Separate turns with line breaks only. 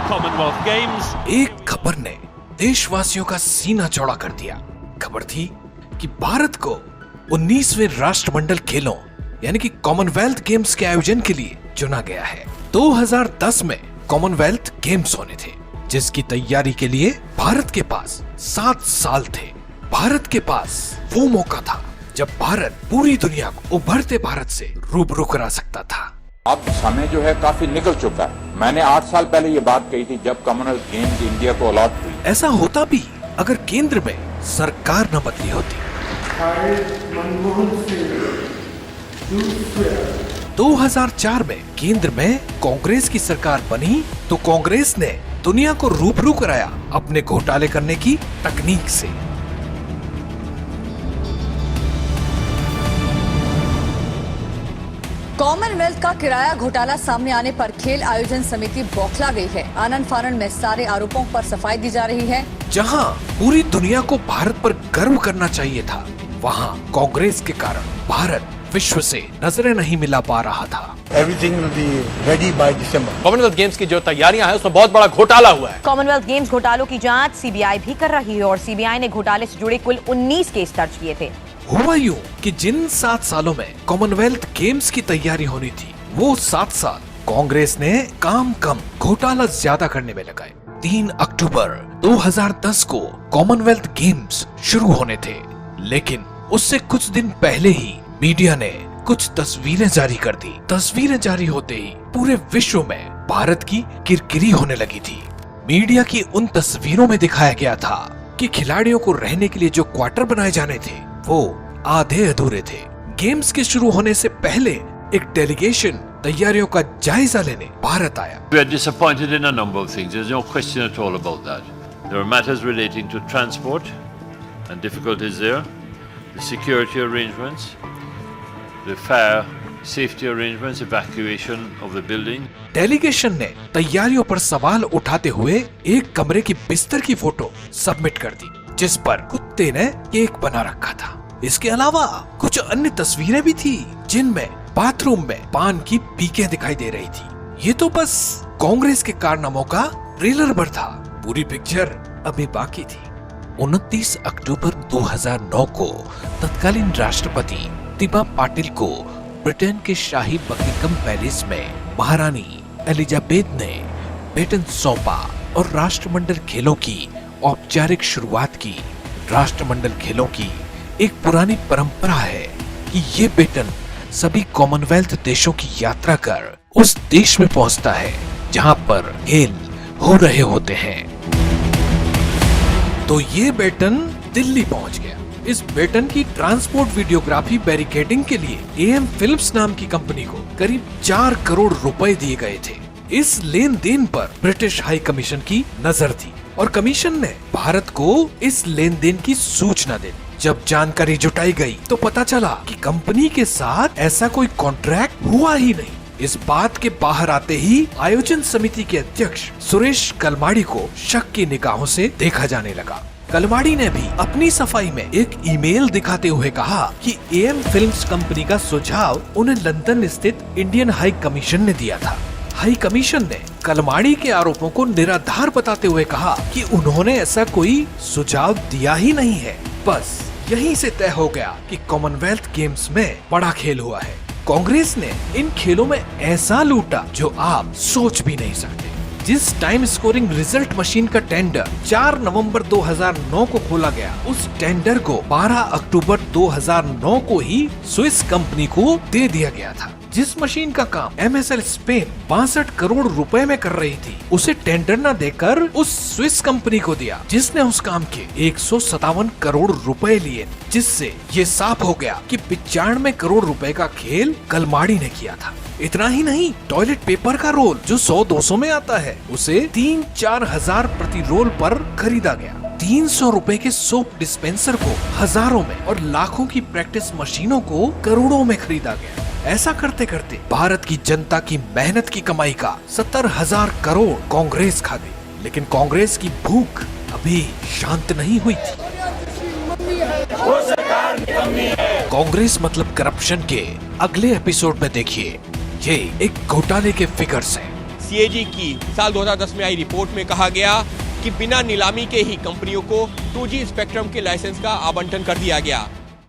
Commonwealth Games.
एक खबर ने देशवासियों का सीना चौड़ा कर दिया। खबर थी कि भारत को 19वें राष्ट्रमंडल खेलों यानी कि कॉमनवेल्थ गेम्स के आयोजन के लिए चुना गया है। 2010 में कॉमनवेल्थ गेम्स होने थे, जिसकी तैयारी के लिए भारत के पास 7 साल थे। भारत के पास वो मौका था जब भारत पूरी दुनिया को उभरते भारत से रूबरू करा सकता था।
अब समय जो है काफी निकल चुका है। मैंने 8 साल पहले ये बात कही थी जब कॉमनवेल्थ गेम्स इंडिया को अलॉट हुई।
ऐसा होता भी अगर केंद्र में सरकार न बदली होती। 2004 में केंद्र में कांग्रेस की सरकार बनी तो कांग्रेस ने दुनिया को रूबरू कराया अपने घोटाले करने की तकनीक से।
कॉमनवेल्थ का किराया घोटाला सामने आने पर खेल आयोजन समिति बौखला गई है। आनन फानन में सारे आरोपों पर सफाई दी जा रही है।
जहां पूरी दुनिया को भारत पर गर्व करना चाहिए था, वहां कांग्रेस के कारण भारत विश्व से नजरें नहीं मिला पा रहा था।
Everything will be ready by December.
Commonwealth games की जो तैयारियां हैं उसमें बहुत बड़ा घोटाला हुआ है।
कॉमनवेल्थ गेम्स घोटालों की जांच सीबीआई भी कर रही है और सीबीआई ने घोटाले से जुड़े कुल 19 केस दर्ज किए थे।
हुआ यूं कि जिन 7 सालों में कॉमनवेल्थ गेम्स की तैयारी होनी थी, वो 7 साल कांग्रेस ने काम कम घोटाला ज्यादा करने में लगाए। 3 अक्टूबर 2010 को कॉमनवेल्थ गेम्स शुरू होने थे, लेकिन उससे कुछ दिन पहले ही मीडिया ने कुछ तस्वीरें जारी कर दी। तस्वीरें जारी होते ही पूरे विश्व में भारत की किरकिरी होने लगी थी। मीडिया की उन तस्वीरों में दिखाया गया था कि खिलाड़ियों को रहने के लिए जो क्वार्टर बनाए जाने थे वो आधे अधूरे थे। गेम्स के शुरू होने से पहले एक डेलीगेशन तैयारियों का जायजा लेने भारत आया।
We are disappointed in a number of things. There's no question at all about that. There are matters relating to transport and difficulties there, the security arrangements, the fire safety arrangements, evacuation of the building.
Delegation ने तैयारियों पर सवाल उठाते हुए एक कमरे की बिस्तर की फोटो सबमिट कर दी, जिस पर कुत्ते ने केक बना रखा था। इसके अलावा कुछ अन्य तस्वीरें भी थी, जिनमें बाथरूम में पान की पीकें दिखाई दे रही थी। ये तो बस कांग्रेस के कारनामों का ट्रेलर भर था, पूरी पिक्चर अभी बाकी थी। 29 अक्टूबर 2009 को तत्कालीन राष्ट्रपति दिबा पाटिल को ब्रिटेन के शाही बकिंगम पैलेस में महारानी एलिजाबेथ ने बेटन सौंपा और राष्ट्रमंडल खेलों की औपचारिक शुरुआत की। राष्ट्रमंडल खेलों की एक पुरानी परंपरा है कि ये बेटन सभी कॉमनवेल्थ देशों की यात्रा कर उस देश में पहुंचता है जहां पर खेल हो रहे होते हैं। तो ये बेटन दिल्ली पहुंच गया। इस बेटन की ट्रांसपोर्ट वीडियोग्राफी बैरिकेडिंग के लिए एएम फिल्म्स नाम की कंपनी को करीब 4 करोड़ रुपए दिए गए थे। इस लेन देन पर ब्रिटिश हाई कमीशन की नजर थी और कमीशन ने भारत को इस लेन देन की सूचना दी। जब जानकारी जुटाई गई तो पता चला कि कंपनी के साथ ऐसा कोई कॉन्ट्रैक्ट हुआ ही नहीं। इस बात के बाहर आते ही आयोजन समिति के अध्यक्ष सुरेश कलमाड़ी को शक की निगाहों से देखा जाने लगा। कलमाड़ी ने भी अपनी सफाई में एक ईमेल दिखाते हुए कहा कि एएम फिल्म्स कंपनी का सुझाव उन्हें लंदन स्थित इंडियन हाई कमीशन ने दिया था। हाई कमीशन ने कलमाड़ी के आरोपों को निराधार बताते हुए कहा कि उन्होंने ऐसा कोई सुझाव दिया ही नहीं है। बस यहीं से तय हो गया कि कॉमनवेल्थ गेम्स में बड़ा खेल हुआ है। कांग्रेस ने इन खेलों में ऐसा लूटा जो आप सोच भी नहीं सकते। जिस टाइम स्कोरिंग रिजल्ट मशीन का टेंडर 4 नवंबर 2009 को खोला गया, उस टेंडर को 12 अक्टूबर 2009 को ही स्विस कंपनी को दे दिया गया था। जिस मशीन का काम MSL स्पेन 62 करोड़ रुपए में कर रही थी, उसे टेंडर न देकर उस स्विस कंपनी को दिया, जिसने उस काम के 157 करोड़ रुपए लिए, जिससे ये साफ हो गया कि 95 करोड़ रुपए का खेल कलमाड़ी ने किया था। इतना ही नहीं, टॉयलेट पेपर का रोल जो 100-200 में आता है, उसे 3-4 हजार प्रति रोल पर खरीदा गया। 300 रुपए के सोप डिस्पेंसर को हजारों में और लाखों की प्रैक्टिस मशीनों को करोड़ों में खरीदा गया। ऐसा करते करते भारत की जनता की मेहनत की कमाई का 70,000 करोड़ कांग्रेस खा गई। लेकिन कांग्रेस की भूख अभी शांत नहीं हुई थी। कांग्रेस मतलब करप्शन के अगले एपिसोड में देखिए, ये एक घोटाले के फिगर्स हैं।
CAG की साल 2010 में आई रिपोर्ट में कहा गया कि बिना नीलामी के ही कंपनियों को 2G स्पेक्ट्रम के लाइसेंस का आवंटन कर दिया गया।